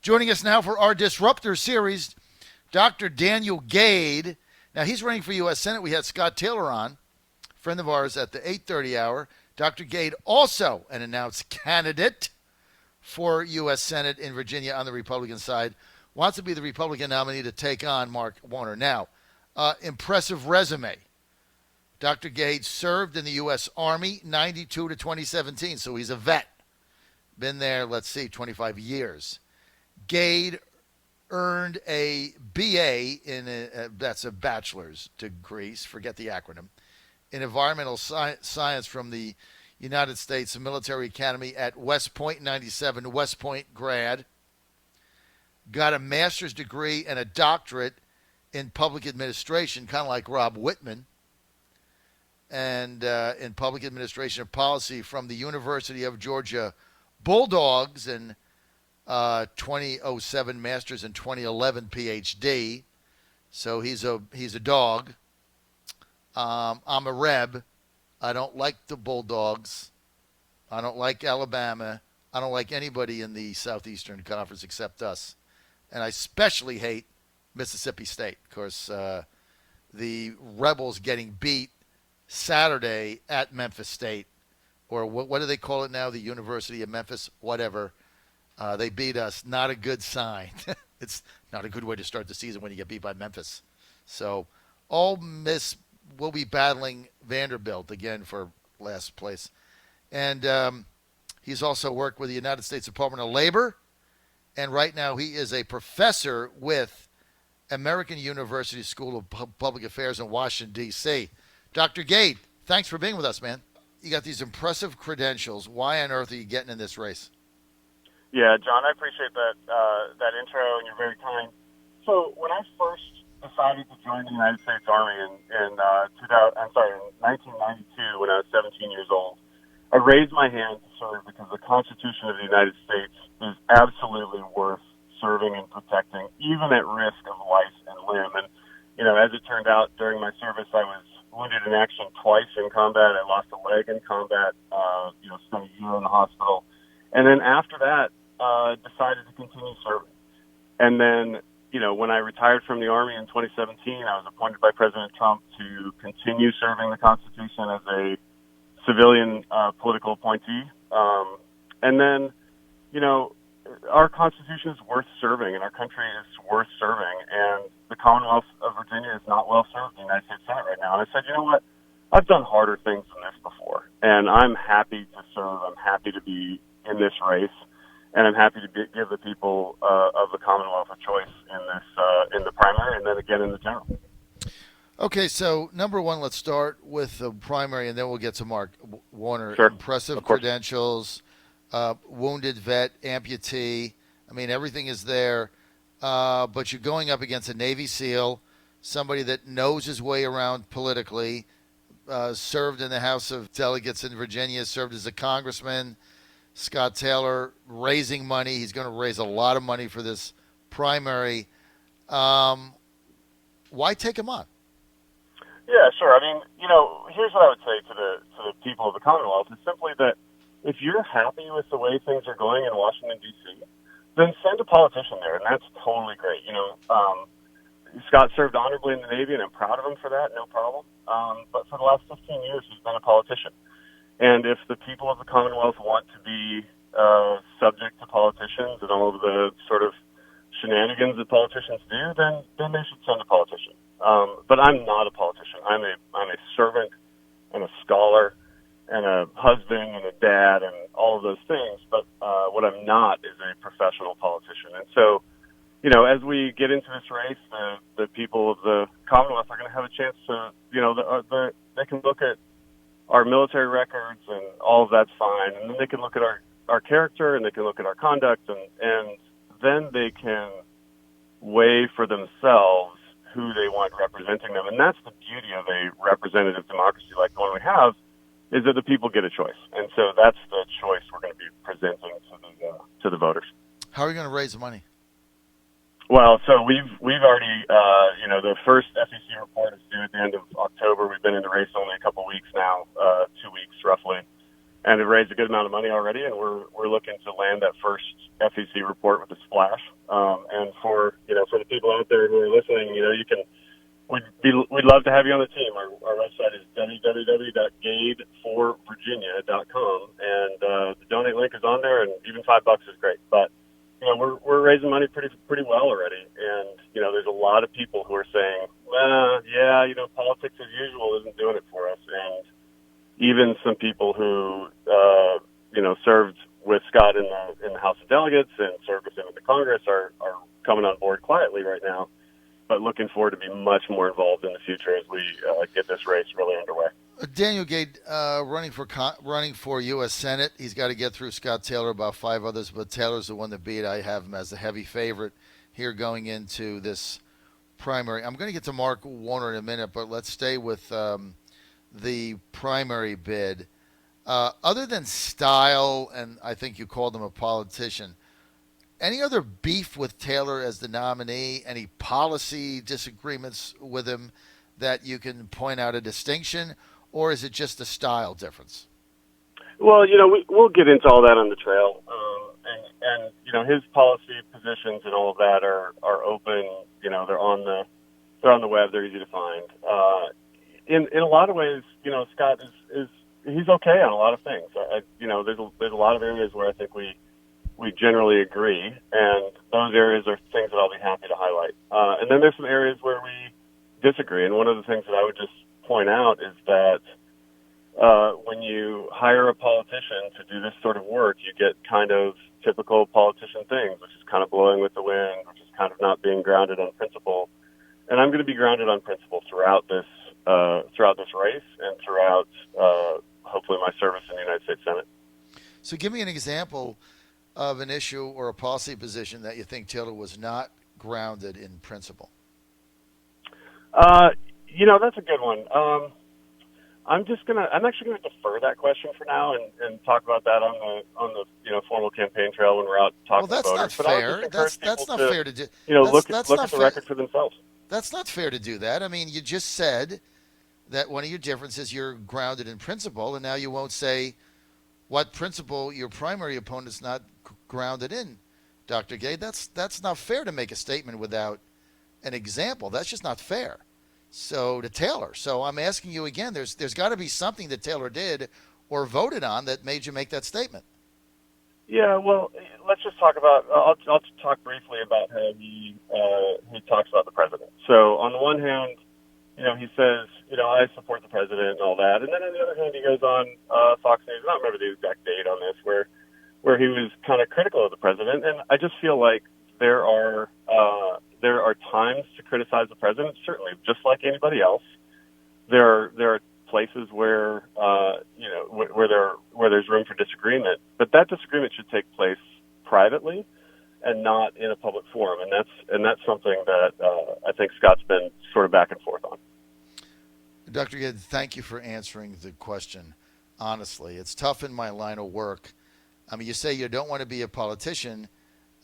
Joining us now for our Disruptor series, Dr. Daniel Gade. Now, he's running for U.S. Senate. We had Scott Taylor on, friend of ours, at the 8:30 hour. Dr. Gade, also an announced candidate for U.S. Senate in Virginia on the Republican side, wants to be the Republican nominee to take on Mark Warner. Now, impressive resume. Dr. Gade served in the U.S. Army 92 to 2017, so he's a vet. Been there, 25 years. Gade earned a BA that's a bachelor's degree, forget the acronym, in environmental science from the United States Military Academy at West Point, 97, West Point grad. Got a master's degree and a doctorate in public administration, kind of like Rob Whitman, and in public administration and policy from the University of Georgia Bulldogs, and 2007 master's and 2011 PhD. So he's a dog. I'm a Reb. I don't like the Bulldogs. I don't like Alabama. I don't like anybody in the Southeastern Conference except us. And I especially hate Mississippi State. Of course, the Rebels getting beat Saturday at Memphis State, or what do they call it now? The University of Memphis, whatever. They beat us. Not a good sign. It's not a good way to start the season when you get beat by Memphis. So Ole Miss will be battling Vanderbilt again for last place. And he's also worked with the United States Department of Labor. And right now he is a professor with American University School of Public Affairs in Washington, D.C. Dr. Gade, thanks for being with us, man. You got these impressive credentials. Why on earth are you getting in this race? Yeah, John, I appreciate that intro, and you're very kind. So when I first decided to join the United States Army in 1992, when I was 17 years old, I raised my hand to serve because the Constitution of the United States is absolutely worth serving and protecting, even at risk of life and limb. And, as it turned out, during my service, I was wounded in action twice in combat. I lost a leg in combat, spent a year in the hospital. And then after that, decided to continue serving. And then, when I retired from the Army in 2017, I was appointed by President Trump to continue serving the Constitution as a civilian political appointee. And then, our Constitution is worth serving, and our country is worth serving, and the Commonwealth of Virginia is not well served in the United States Senate right now. And I said, you know what? I've done harder things than this before, and I'm happy to serve. I'm happy to be in this race, and I'm happy to give the people of the Commonwealth a choice in the primary, and then again in the general. Okay, so number one, let's start with the primary, and then we'll get to Mark Warner. Sure. Impressive credentials, wounded vet, amputee. I mean, everything is there. But you're going up against a Navy SEAL, somebody that knows his way around politically, served in the House of Delegates in Virginia, served as a congressman. Scott Taylor raising money. He's going to raise a lot of money for this primary. Why take him on? Yeah, sure. I mean, here's what I would say to the people of the Commonwealth is simply that if you're happy with the way things are going in Washington, D.C., then send a politician there, and that's totally great. Scott served honorably in the Navy, and I'm proud of him for that, no problem. But for the last 15 years, he's been a politician. And if the people of the Commonwealth want to be subject to politicians and all of the sort of shenanigans that politicians do, then they should send a politician. But I'm not a politician. I'm a servant and a scholar and a husband and a dad and all of those things. But what I'm not is a professional politician. And so, as we get into this race, the people of the Commonwealth are going to have a chance to, they can look at our military records and all of that's fine. And then they can look at our character and they can look at our conduct and then they can weigh for themselves who they want representing them. And that's the beauty of a representative democracy like the one we have, is that the people get a choice. And so that's the choice we're going to be presenting to the voters. How are you going to raise money? Well, so we've already, the first SEC report is due at the end of October. We've been in the race only a couple weeks now, 2 weeks roughly. and it raised a good amount of money already, and we're looking to land that first FEC report with a splash. And for the people out there who are listening, you can we'd love to have you on the team. Our website is www.gadeforvirginia.com, and the donate link is on there, and even $5 is great. But we're raising money pretty well already, and there's a lot of people who are saying, politics as usual isn't doing it for us, and even some people who served with Scott in the House of Delegates and served with him in the Congress are coming on board quietly right now, but looking forward to be much more involved in the future as we get this race really underway. Daniel Gade, running for U.S. Senate. He's got to get through Scott Taylor, about 5 others, but Taylor's the one to beat. I have him as the heavy favorite here going into this primary. I'm going to get to Mark Warner in a minute, but let's stay with the primary bid. Other than style, and I think you called him a politician, any other beef with Taylor as the nominee? Any policy disagreements with him that you can point out a distinction, or is it just a style difference? Well, we'll get into all that on the trail, and his policy positions and all of that are open. They're on the web. They're easy to find. In a lot of ways, Scott is he's okay on a lot of things. There's a lot of areas where I think we generally agree, and those areas are things that I'll be happy to highlight. And then there's some areas where we disagree, and one of the things that I would just point out is that when you hire a politician to do this sort of work, you get kind of typical politician things, which is kind of blowing with the wind, which is kind of not being grounded on principle. And I'm going to be grounded on principle throughout this race and throughout hopefully my service in the United States Senate. So give me an example of an issue or a policy position that you think Taylor was not grounded in principle. That's a good one. I'm actually gonna defer that question for now and talk about that on the formal campaign trail when we're out talking to voters. That's not fair. That's not fair to do. Look at the record for themselves. That's not fair to do that. I mean, you just said that one of your differences, you're grounded in principle, and now you won't say what principle your primary opponent's not grounded in, Dr. Gade. That's not fair to make a statement without an example. That's just not fair. So to Taylor. So I'm asking you again, there's got to be something that Taylor did or voted on that made you make that statement. Yeah, well, let's just talk about. I'll talk briefly about how he talks about the president. So on the one hand, he says, I support the president and all that, and then on the other hand, he goes on Fox News. I don't remember the exact date on this, where he was kind of critical of the president, and I just feel like there are times to criticize the president. Certainly, just like anybody else, there are places where where there's room for disagreement, but that disagreement should take place privately and not in a public forum, and that's something that I think Scott's been sort of back and forth on. Dr. Gade, thank you for answering the question. Honestly, it's tough in my line of work. I mean, you say you don't want to be a politician,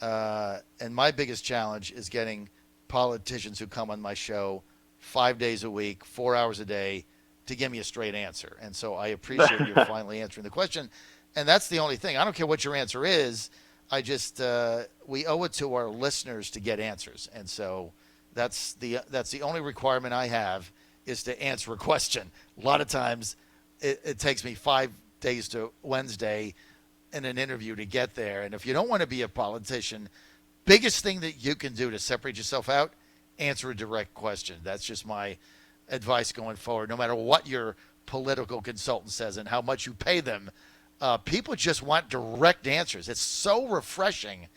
and my biggest challenge is getting politicians who come on my show 5 days a week, 4 hours a day, to give me a straight answer. And so I appreciate you finally answering the question. And that's the only thing. I don't care what your answer is. I just we owe it to our listeners to get answers. And so that's the only requirement I have, is to answer a question. A lot of times it takes me 5 days to Wednesday in an interview to get there. And if you don't want to be a politician, biggest thing that you can do to separate yourself out, answer a direct question. That's just my advice going forward. No matter what your political consultant says and how much you pay them, people just want direct answers. It's so refreshing.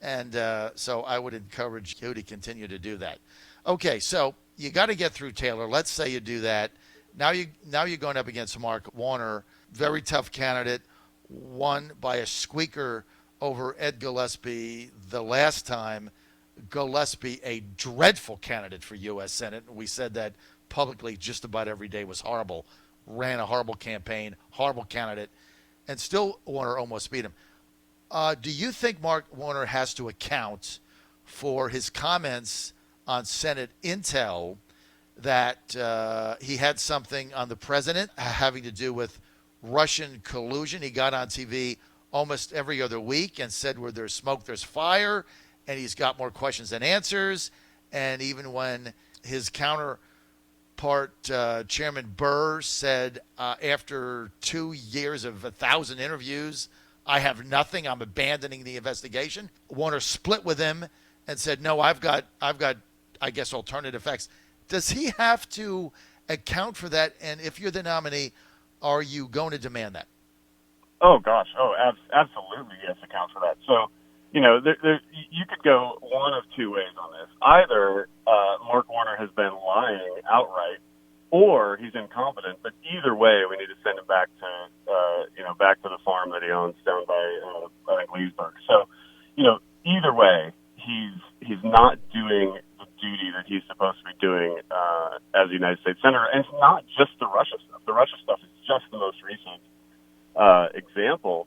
And so I would encourage you to continue to do that. Okay, so you got to get through Taylor. Let's say you do that. Now you're going up against Mark Warner, very tough candidate, won by a squeaker over Ed Gillespie the last time. Gillespie, a dreadful candidate for U.S. Senate. We said that publicly just about every day, was horrible, ran a horrible campaign, horrible candidate, and still Warner almost beat him. Do you think Mark Warner has to account for his comments on Senate Intel that he had something on the president having to do with Russian collusion. He got on TV almost every other week and said where there's smoke, there's fire, and he's got more questions than answers. And even when his counterpart, Chairman Burr, said after 2 years of 1,000 interviews, I have nothing, I'm abandoning the investigation, Warner split with him and said, no, I've got, I guess, alternative facts. Does he have to account for that? And if you're the nominee, are you going to demand that? Oh, gosh. Oh, absolutely, yes, account for that. So, you could go one of two ways on this. Either Mark Warner has been lying outright, or he's incompetent. But either way, we need to send him back to, back to the farm that he owns down by, I think, Leesburg. So, either way, he's not doing the duty that he's supposed to be doing as a United States Senator. And it's not just the Russia stuff. The Russia stuff is just the most recent example.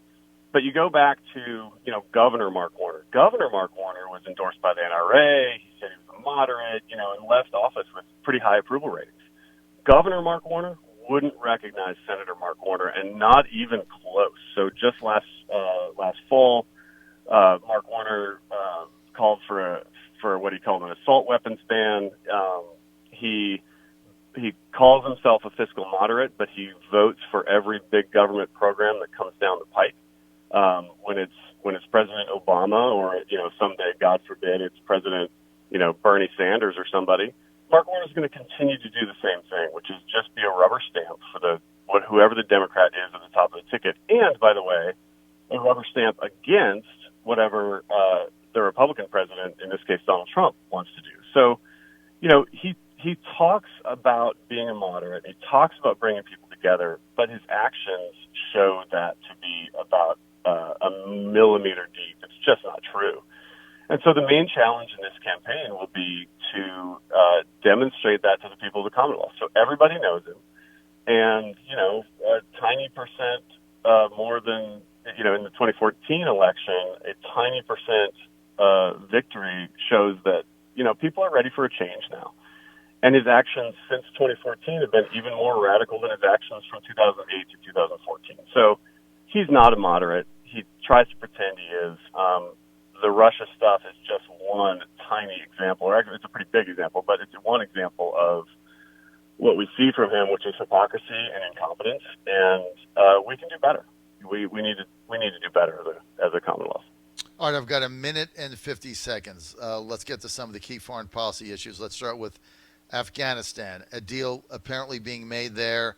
But you go back to, Governor Mark Warner. Governor Mark Warner was endorsed by the NRA. He said he was a moderate, and left office with pretty high approval ratings. Governor Mark Warner wouldn't recognize Senator Mark Warner, and not even close. So just last fall, Mark Warner called for what he called an assault weapons ban. He calls himself a fiscal moderate, but he votes for every big government program that comes down the pipe. When it's President Obama, or someday, God forbid, it's President Bernie Sanders or somebody, Mark Warner is going to continue to do the same thing, which is just be a rubber stamp for whoever the Democrat is at the top of the ticket. And by the way, a rubber stamp against whatever the Republican president, in this case Donald Trump, wants to do. So, he talks about being a moderate. He talks about bringing people together, but his actions show that to be about a millimeter deep. It's just not true. And so the main challenge in this campaign will be to demonstrate that to the people of the Commonwealth. So everybody knows him. And, a tiny percent more than, in the 2014 election, a tiny percent victory shows that, people are ready for a change now. And his actions since 2014 have been even more radical than his actions from 2008 to 2014. So he's not a moderate. He tries to pretend he is. The Russia stuff is just one tiny example, or actually it's a pretty big example, but it's one example of what we see from him, which is hypocrisy and incompetence. And we can do better. We need to do better as a Commonwealth. All right, I've got a minute and 50 seconds. Let's get to some of the key foreign policy issues. Let's start with Afghanistan. A deal apparently being made there.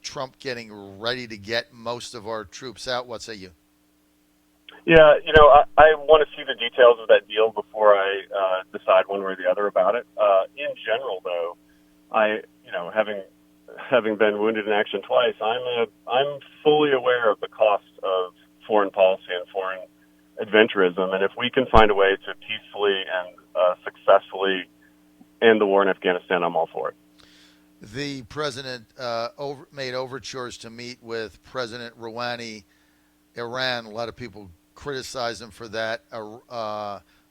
Trump getting ready to get most of our troops out. What say you? Yeah, I want to see the details of that deal before I decide one way or the other about it. In general, though, having been wounded in action twice, I'm fully aware of the cost of foreign policy and foreign adventurism, and if we can find a way to peacefully and successfully end the war in Afghanistan, I'm all for it. The president made overtures to meet with President Rouhani, Iran. A lot of people criticize him for that.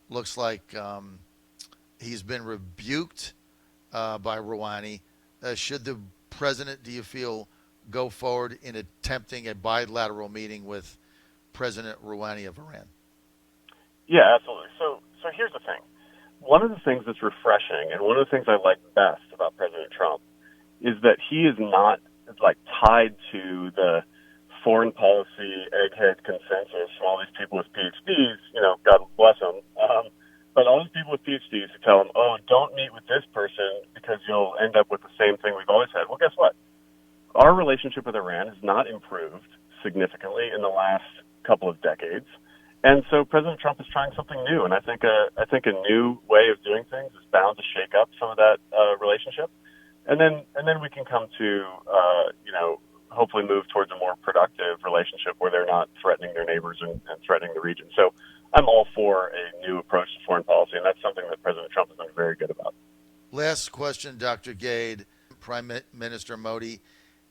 Looks like he's been rebuked by Rouhani. Should the president, do you feel, go forward in attempting a bilateral meeting with President Rouhani of Iran? Yeah, absolutely. So here's the thing. One of the things that's refreshing, and one of the things I like best about President Trump, is that he is not tied to the foreign policy egghead consensus from all these people with PhDs. God bless them. But all these people with PhDs who tell him, "Oh, don't meet with this person because you'll end up with the same thing we've always had." Well, guess what? Our relationship with Iran has not improved significantly in the last couple of decades. And so President Trump is trying something new, and I think a new way of doing things is bound to shake up some of that relationship, and then we can come to hopefully move towards a more productive relationship where they're not threatening their neighbors and threatening the region. So I'm all for a new approach to foreign policy, and that's something that President Trump has been very good about. Last question, Dr. Gade. Prime Minister Modi,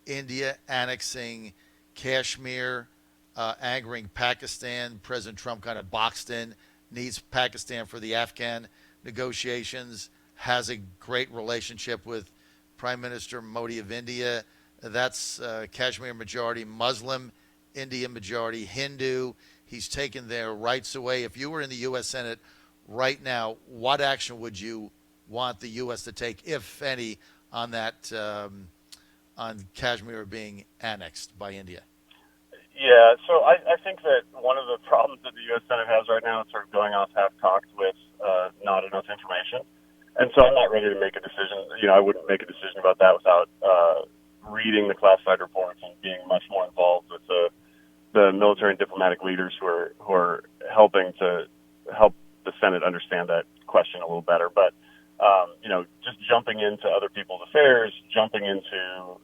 India annexing Kashmir, angering Pakistan. President Trump kind of boxed in, needs Pakistan for the Afghan negotiations, has a great relationship with Prime Minister Modi of India. That's Kashmir majority Muslim, Indian majority Hindu. He's taken their rights away. If you were in the U.S. Senate right now, what action would you want the U.S. to take, if any, on that on Kashmir being annexed by India? Yeah, so I think that one of the problems that the U.S. Senate has right now is sort of going off half-cocked with not enough information. And so I'm not ready to make a decision. I wouldn't make a decision about that without reading the classified reports and being much more involved with the military and diplomatic leaders who are helping to help the Senate understand that question a little better. But just jumping into other people's affairs, jumping into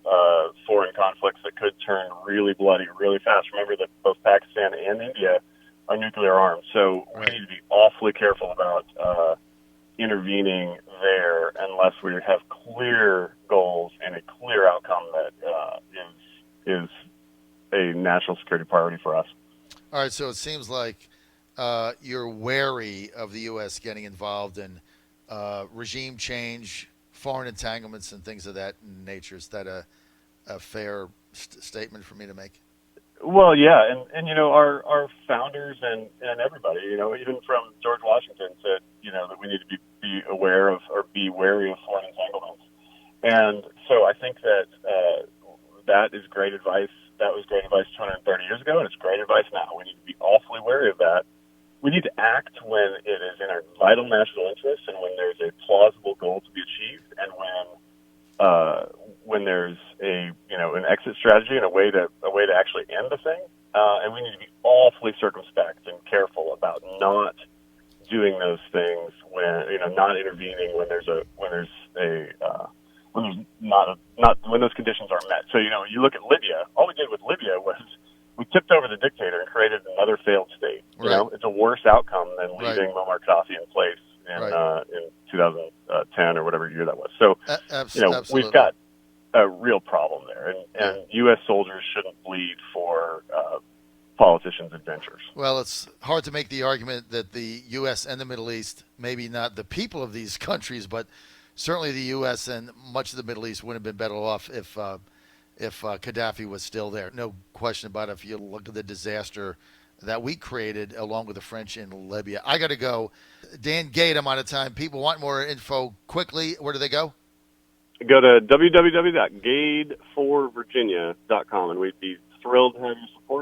foreign conflicts that could turn really bloody really fast. Remember that both Pakistan and India are nuclear armed, so we need to be awfully careful about intervening there unless we have clear goals and a clear outcome that is a national security priority for us. All right, so it seems like you're wary of the U.S. getting involved in regime change, foreign entanglements, and things of that nature. Is that a fair statement for me to make? Well, yeah, and our founders and everybody, even from George Washington said, that we need to be aware of or be wary of foreign entanglements. And so I think that that is great advice. That was great advice 230 years ago, and it's great advice now. We need to be awfully wary of that. We need to act when it is in our vital national interest and when there's a plausible goal to be achieved, and when there's an exit strategy and a way to actually end the thing. And we need to be awfully circumspect and careful about not doing those things when not intervening when those conditions aren't met. So you look at Libya. All we did with Libya was we tipped over the dictator and created another failed state. Right. It's a worse outcome than leaving Muammar Gaddafi in place in 2010 or whatever year that was. So absolutely. We've got a real problem there, and U.S. soldiers shouldn't bleed for politicians' adventures. Well, it's hard to make the argument that the U.S. and the Middle East, maybe not the people of these countries, but certainly the U.S. and much of the Middle East would have been better off if Gaddafi was still there. No question about it. If you look at the disaster that we created along with the French in Libya. I got to go. Dan Gade, I'm out of time. People want more info quickly. Where do they go? Go to www.gade4virginia.com, and we'd be thrilled to have your support